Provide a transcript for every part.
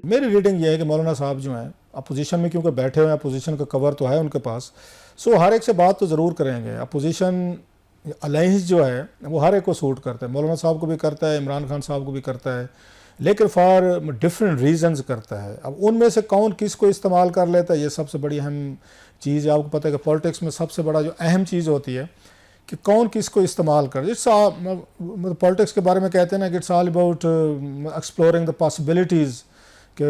मेरी रीडिंग ये है कि मौलाना साहब जो हैं अपोजिशन में क्योंकि बैठे हुए हैं, अपोजिशन का कवर तो है उनके पास, सो हर एक से बात तो ज़रूर करेंगे। अपोजिशन अलाइंस जो है वो हर एक को सूट करता है, मौलाना साहब को भी करता है, इमरान खान साहब को भी करता है, लेकिन फॉर डिफरेंट रीजंस करता है। अब उनमें से कौन किस को इस्तेमाल कर लेता है, ये सबसे बड़ी अहम चीज़ है। आपको पता है कि पॉलिटिक्स में सबसे बड़ा जो अहम चीज़ होती है कि कौन किस को इस्तेमाल कर। इट्स मतलब पॉलिटिक्स के बारे में कहते हैं ना कि it's all about exploring the possibilities, कि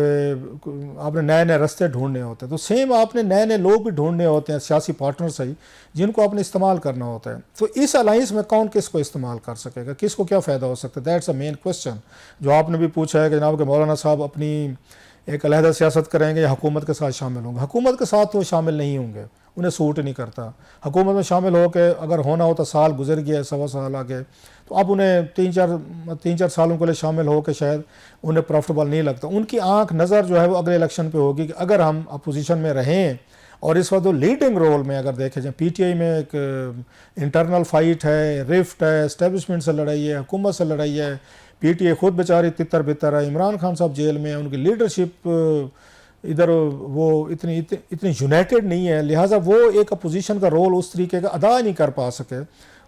आपने नए नए रास्ते ढूंढने होते हैं। तो सेम आपने नए नए लोग भी ढूंढने होते हैं, सियासी पार्टनर सही, जिनको आपने इस्तेमाल करना होता है। तो इस अलाइंस में कौन किस को इस्तेमाल कर सकेगा, किस को क्या फ़ायदा हो सकता है, दैट्स अ मेन क्वेश्चन जो आपने भी पूछा है कि जनाब के मौलाना साहब अपनी एक अलहदा सियासत करेंगे या हुकूमत के साथ शामिल होंगे। हुकूमत के साथ वो शामिल नहीं होंगे, उन्हें सूट नहीं करता। हुकूमत में शामिल हो के अगर होना हो तो साल गुजर गया है, 1.25 साल आगे, तो अब उन्हें तीन चार सालों के लिए शामिल हो के शायद उन्हें प्रॉफिटेबल नहीं लगता। उनकी आंख नज़र जो है वो अगले इलेक्शन पे होगी कि अगर हम अपोजिशन में रहें और इस वक्त लीडिंग रोल में अगर देखे जाए, पीटीआई में एक इंटरनल फाइट है, रिफ्ट है, एस्टेब्लिशमेंट से लड़ाई है, हुकूमत से लड़ाई है, पीटीआई खुद बेचारी तितर बितर है, इमरान खान साहब जेल में, उनकी लीडरशिप इधर वो इतनी यूनाइटेड नहीं है, लिहाजा वो एक अपोजिशन का रोल उस तरीके का अदा नहीं कर पा सके।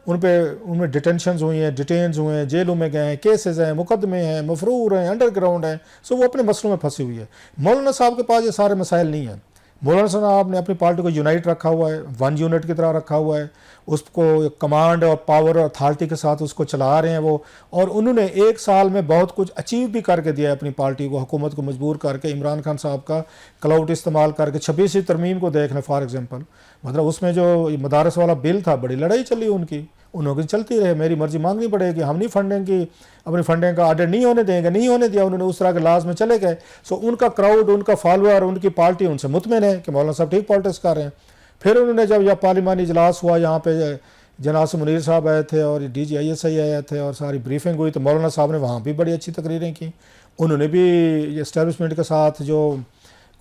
उनमें डिटेंशंस हुई हैं, डिटेन्स हुए हैं, जेलों में गए हैं, केसेस हैं, मुकदमे हैं, मफरूर हैं, अंडरग्राउंड हैं, सो वो अपने मसलों में फंसी हुई है। मौलाना साहब के पास ये सारे मसाइल नहीं हैं। मौलाना साहब ने अपनी पार्टी को यूनाइट रखा हुआ है, वन यूनिट की तरह रखा हुआ है, उसको कमांड और पावर और अथॉरिटी के साथ उसको चला रहे हैं वो, और उन्होंने 1 साल में बहुत कुछ अचीव भी करके दिया है अपनी पार्टी को, हुकूमत को मजबूर करके। इमरान खान साहब का क्लाउड इस्तेमाल करके 26वीं तरमीम को देख लें फॉर एग्जांपल, मतलब उसमें जो मदारस वाला बिल था, बड़ी लड़ाई चली उनकी, उन्होंने चलती रहे, मेरी मर्जी मांगनी पड़ेगी, हम नहीं फंडिंग की, अपनी फंडिंग का ऑर्डर नहीं होने देंगे, नहीं होने दिया, उन्होंने उस तरह के लाज में चले गए। सो उनका क्राउड, उनका फॉलोअर, उनकी पार्टी उनसे मुतमिन है कि मौलाना साहब ठीक पॉलिटिक्स कर रहे हैं। फिर उन्होंने जब यह पार्लिमानी इजलास हुआ, यहाँ पे जनाब से मुनीर साहब आए थे और DGISI आए थे और सारी ब्रीफिंग हुई, तो मौलाना साहब ने वहाँ भी बड़ी अच्छी तकरीरें की। उन्होंने भी इस्टेब्लिशमेंट के साथ जो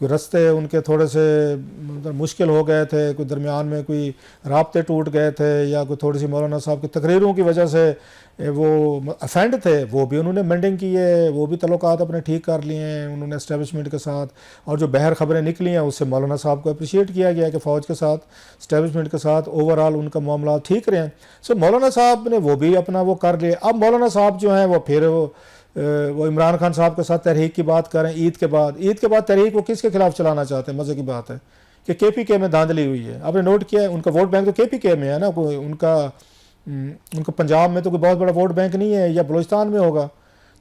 कोई रास्ते उनके थोड़े से मतलब मुश्किल हो गए थे, कोई दरमियान में कोई राब्ते टूट गए थे, या कोई थोड़ी सी मौलाना साहब की तकरीरों की वजह से वो अफेंड थे, वो भी उन्होंने मेंडिंग की है, वो भी तल्लुकात अपने ठीक कर लिए हैं उन्होंने इस्टेब्लिशमेंट के साथ। और जो बहर खबरें निकली हैं उससे मौलाना साहब को अप्रिशिएट किया गया कि फ़ौज के साथ, इस्टेब्लिशमेंट के साथ ओवरऑल उनका मामला ठीक रहे हैं। सो मौलाना साहब ने वो भी अपना वो कर लिया। अब मौलाना साहब जो हैं वो फिर वो इमरान खान साहब के साथ तहरीक की बात करें। ईद के बाद तहरीक वो किसके खिलाफ चलाना चाहते हैं? मज़े की बात है कि KPK में धांधली हुई है। आपने नोट किया है, उनका वोट बैंक तो KPK में है ना, कोई उनका पंजाब में तो कोई बहुत बड़ा वोट बैंक नहीं है, या बलूचिस्तान में होगा।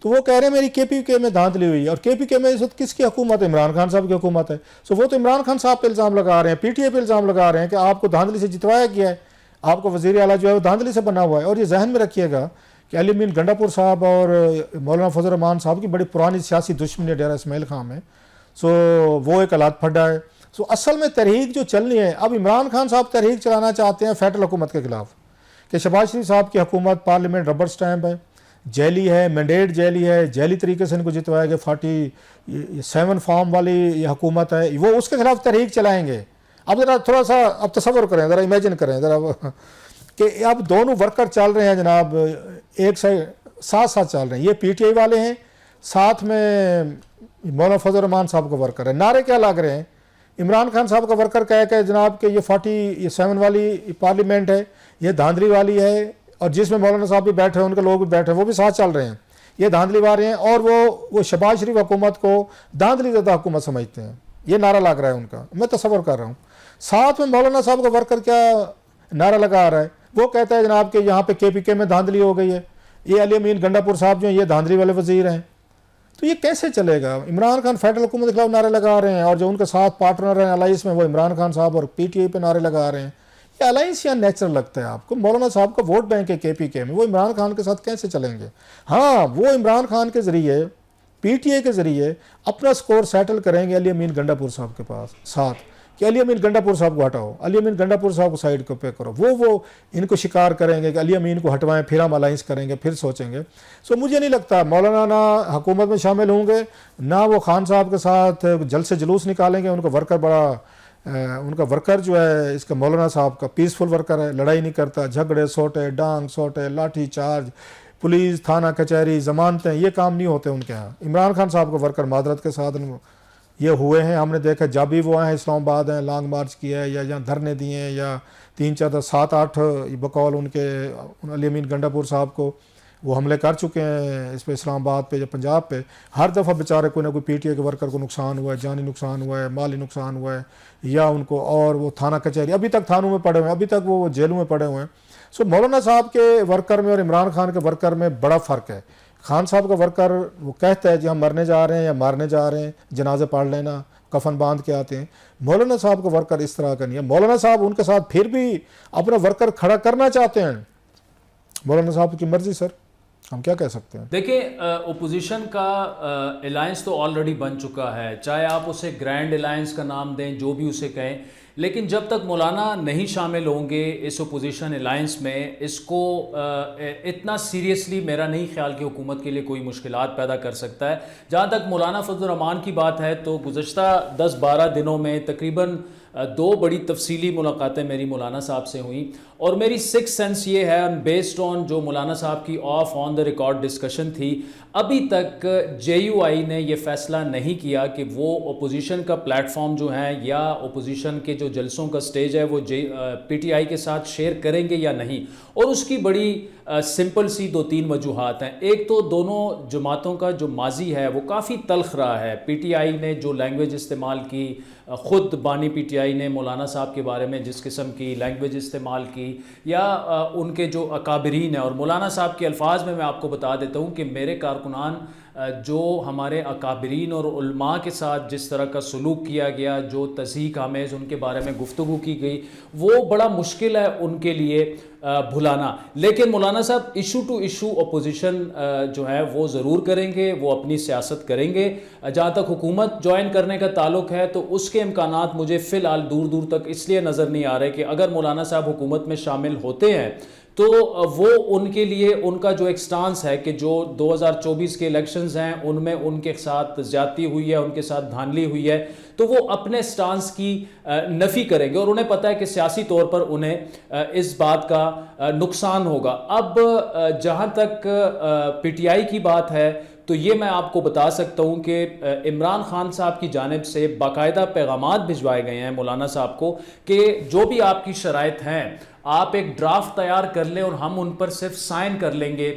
तो वो कह रहे हैं मेरी KPK में धांधली हुई है, और KPK में इस वक्त किसकी हुकूमत है? इमरान खान साहब की हुकूमत है। सो वो तो इमरान खान साहब पे इल्ज़ाम लगा रहे हैं, PTI पे इल्ज़ाम लगा रहे हैं कि आपको धांधली से जितवाया गया है, आपको वज़ीर आला जो है वो धांधली से बना हुआ है। और ये जहन में रखिएगा कि अली अमीन गंडापुर साहब और मौलाना फजल रहमान साहब की बड़ी पुरानी सियासी दुश्मनी है डेरा इस्माइल खां में। सो वो एक हालात फड्डा है। सो असल में तहरीक जो चलनी है, अब इमरान खान साहब तहरीक चलाना चाहते हैं फेडरल हुकूमत के खिलाफ कि शहबाज शरीफ साहब की हुकूमत पार्लियामेंट रबर स्टैम्प है, जैली है, मैंडेट जैली है, जैली तरीके से इनको जितवाया गया, 47 फॉर्म वाली ये हुकूमत है, वो उसके खिलाफ तहरीक चलाएंगे। अब ज़रा थोड़ा सा अब तसव्वुर करें, ज़रा इमेजिन करें ज़रा कि अब दोनों वर्कर चल रहे हैं जनाब, एक साथ चल रहे हैं। ये PTI वाले हैं, साथ में मौलाना फजल रहमान साहब का वर्कर है। नारे क्या लग रहे हैं? इमरान खान साहब का वर्कर कह के जनाब कि ये 47 वाली पार्लियामेंट है, ये धांधली वाली है, और जिसमें मौलाना साहब भी बैठे हैं, उनके लोग भी बैठे हैं, वो भी साथ चल रहे हैं, ये धांधली वाले हैं, और वो शहबाज शरीफ हुकूमत को धांधली ज़्यादा हुकूमत समझते हैं। ये नारा लग रहा है उनका, मैं तसव्वुर कर रहा हूँ। साथ में मौलाना साहब का वर्कर क्या नारा लगा रहा है? वो कहता है जनाब कि यहाँ पे KPK में धांधली हो गई है, ये अली अमीन गंडापुर साहब जो हैं ये धांधली वाले वजीर हैं। तो ये कैसे चलेगा? इमरान खान फेडरल हुकूमत के खिलाफ नारे लगा रहे हैं, और जो उनके साथ पार्टनर हैं अलाइंस में वो इमरान खान साहब और PTI पे नारे लगा रहे हैं। ये अलाइंस या नेचुरल लगता है आपको? मौलाना साहब का वोट बैंक है KPK में, वो इमरान खान के साथ कैसे चलेंगे? हाँ, वो इमरान खान के ज़रिए, PTI के ज़रिए अपना स्कोर सेटल करेंगे अली अमीन गंडापुर साहब के पास साथ, कि अली अमीन गंडापुर साहब को हटाओ, अली अमीन गंडापुर साहब को साइड पे करो। वो इनको शिकार करेंगे कि अली अमीन को हटवाएं, फिर हम अलाइंस करेंगे, फिर सोचेंगे। सो मुझे नहीं लगता मौलाना ना हुकूमत में शामिल होंगे, ना वो खान साहब के साथ जल्द से जुलूस निकालेंगे। उनका वर्कर जो है इसका मौलाना साहब का पीसफुल वर्कर है, लड़ाई नहीं करता, झगड़े सोटे, डांग सोटे, लाठी चार्ज, पुलिस, थाना कचहरी, ज़मानतें, ये काम नहीं होते उनके यहाँ। इमरान खान साहब को वर्कर मादरत के साथ ये हुए हैं, हमने देखा जब भी वो आए इस्लामाबाद हैं, लॉन्ग मार्च किया है या यहाँ धरने दिए हैं, या 3, 4, 7, 8 बकौल उनके अली अमीन गंडापुर साहब को वो हमले कर चुके हैं इस पे, इस्लामाबाद पे या पंजाब पे। हर दफ़ा बेचारे कोई ना कोई पीटीआई के वर्कर को नुकसान हुआ है, जानी नुकसान हुआ है, माली नुकसान हुआ है, या उनको, और वो थाना कचहरी अभी तक थानों में पड़े हुए हैं, अभी तक वो जेलों में पड़े हुए हैं। सो मौलाना साहब के वर्कर में और इमरान खान के वर्कर में बड़ा फ़र्क है। खान साहब का वर्कर वो कहता है जी हम मरने जा रहे हैं या मारने जा रहे हैं, जनाजे पढ़ लेना, कफन बांध के आते हैं। मौलाना साहब का वर्कर इस तरह का नहीं है। मौलाना साहब उनके साथ फिर भी अपना वर्कर खड़ा करना चाहते हैं, मौलाना साहब की मर्जी सर, हम क्या कह सकते हैं। देखिए, ओपोजिशन का अलायंस तो ऑलरेडी बन चुका है, चाहे आप उसे ग्रैंड अलायंस का नाम दें, जो भी उसे कहें, लेकिन जब तक मौलाना नहीं शामिल होंगे इस ओपोजिशन अलायंस में, इसको इतना सीरियसली मेरा नहीं ख्याल कि हुकूमत के लिए कोई मुश्किलात पैदा कर सकता है। जहाँ तक मौलाना फजल रहमान की बात है, तो गुज़श्ता 10-12 दिनों में तकरीबन 2 बड़ी तफसीली मुलाकातें मेरी मौलाना साहब से हुई, और मेरी 6 सेंस ये है, बेस्ड ऑन जो मौलाना साहब की of on the record discussion थी, अभी तक JUI ने ये फ़ैसला नहीं किया कि वो ओपोजिशन का प्लेटफॉर्म जो है या ओपोजिशन के जो जलसों का स्टेज है वो PTI के साथ शेयर करेंगे या नहीं। और उसकी बड़ी सिंपल सी 2-3 वजूहात हैं। एक तो दोनों जमातों का जो माजी है वो काफ़ी तल्ख रहा है। PTI ने जो लैंग्वेज इस्तेमाल की, ख़ुद बानी PTI ने मौलाना साहब के बारे में जिस किस्म की लैंग्वेज इस्तेमाल की, या उनके जो अकाबरीन है, और मौलाना साहब के अल्फाज में मैं आपको बता देता हूँ कि मेरे कारकुनान जो हमारे अकाबरीन और उलमा के साथ जिस तरह का सलूक किया गया, जो तज़हीक आमेज़ उनके बारे में गुफ्तगू की गई, वो बड़ा मुश्किल है उनके लिए भुलाना। लेकिन मौलाना साहब इशू टू इशू अपोजिशन जो है वो ज़रूर करेंगे, वो अपनी सियासत करेंगे। जहाँ तक हुकूमत ज्वाइन करने का ताल्लुक है, तो उसके इम्कानात मुझे फ़िलहाल दूर दूर तक इसलिए नज़र नहीं आ रहे कि अगर मौलाना साहब हुकूमत में शामिल होते हैं तो वो उनके लिए उनका जो एक स्टांस है कि जो 2024 के इलेक्शंस हैं उनमें उनके साथ ज़्यादती हुई है, उनके साथ धांधली हुई है, तो वो अपने स्टांस की नफ़ी करेंगे, और उन्हें पता है कि सियासी तौर पर उन्हें इस बात का नुकसान होगा। अब जहाँ तक PTI की बात है, तो ये मैं आपको बता सकता हूँ कि इमरान खान साहब की जानिब से बाकायदा पैगामात भिजवाए गए हैं मौलाना साहब को कि जो भी आपकी शराइत हैं, आप एक ड्राफ्ट तैयार कर लें और हम उन पर सिर्फ साइन कर लेंगे।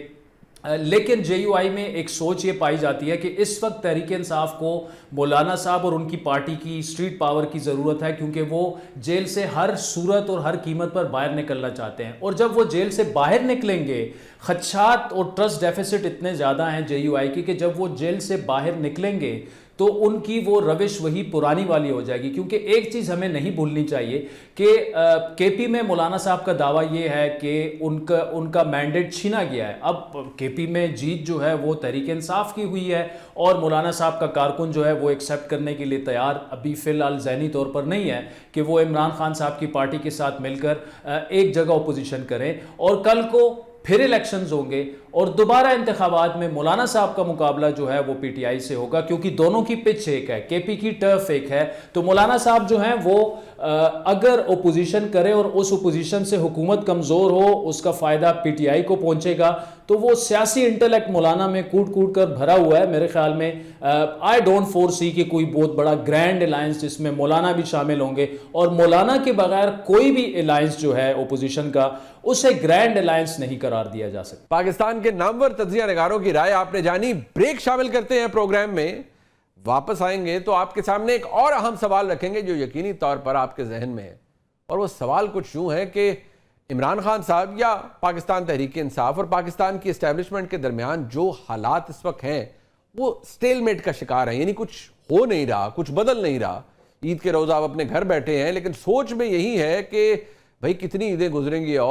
लेकिन JUI में एक सोच ये पाई जाती है कि इस वक्त तहरीक इंसाफ को मौलाना साहब और उनकी पार्टी की स्ट्रीट पावर की ज़रूरत है, क्योंकि वो जेल से हर सूरत और हर कीमत पर बाहर निकलना चाहते हैं। और जब वो जेल से बाहर निकलेंगे, खदशात और ट्रस्ट डेफिसिट इतने ज़्यादा हैं JUI की कि जब वो जेल से बाहर निकलेंगे तो उनकी वो रविश वही पुरानी वाली हो जाएगी। क्योंकि एक चीज़ हमें नहीं भूलनी चाहिए कि KP में मौलाना साहब का दावा ये है कि उनका मैंडेट छीना गया है। अब KP में जीत जो है वो तहरीक इंसाफ की हुई है, और मौलाना साहब का कारकुन जो है वो एक्सेप्ट करने के लिए तैयार अभी फ़िलहाल ज़हनी तौर पर नहीं है कि वो इमरान खान साहब की पार्टी के साथ मिलकर एक जगह अपोजिशन करें। और कल को फिर इलेक्शंस होंगे और दोबारा इंतखाबात में मौलाना साहब का मुकाबला जो है वो PTI से होगा, क्योंकि दोनों की पिच एक है, KP की टर्फ एक है। तो मौलाना साहब जो हैं वो अगर ओपोजिशन करे और उस ओपोजिशन से हुकूमत कमज़ोर हो, उसका फ़ायदा PTI को पहुंचेगा। तो वो सियासी इंटेलेक्ट मौलाना में कूट कूट कर भरा हुआ है। मेरे ख्याल में आई डोंट फोरसी कि कोई बहुत बड़ा ग्रैंड अलायंस जिसमें मौलाना भी शामिल होंगे, और मौलाना के बगैर कोई भी अलायंस जो है ओपोजिशन का, उसे ग्रैंड अलायंस नहीं करार दिया जा सकता। पाकिस्तान के नामवर तज्जिया निगारों की राय आपने जानी। ब्रेक शामिल करते हैं प्रोग्राम में, वापस आएंगे तो आपके सामने एक और अहम सवाल रखेंगे जो यकीनी तौर पर आपके जहन में है। और वो सवाल कुछ यूं है कि इमरान खान साहब या पाकिस्तान तहरीक इंसाफ और पाकिस्तान की एस्टेब्लिशमेंट के दरमियान जो हालात इस वक्त हैं वो स्टेलमेट का शिकार हैं, यानी कुछ हो नहीं रहा, कुछ बदल नहीं रहा। ईद के रोज़ आप अपने घर बैठे हैं, लेकिन सोच में यही है कि भाई कितनी ईदें गुजरेंगी और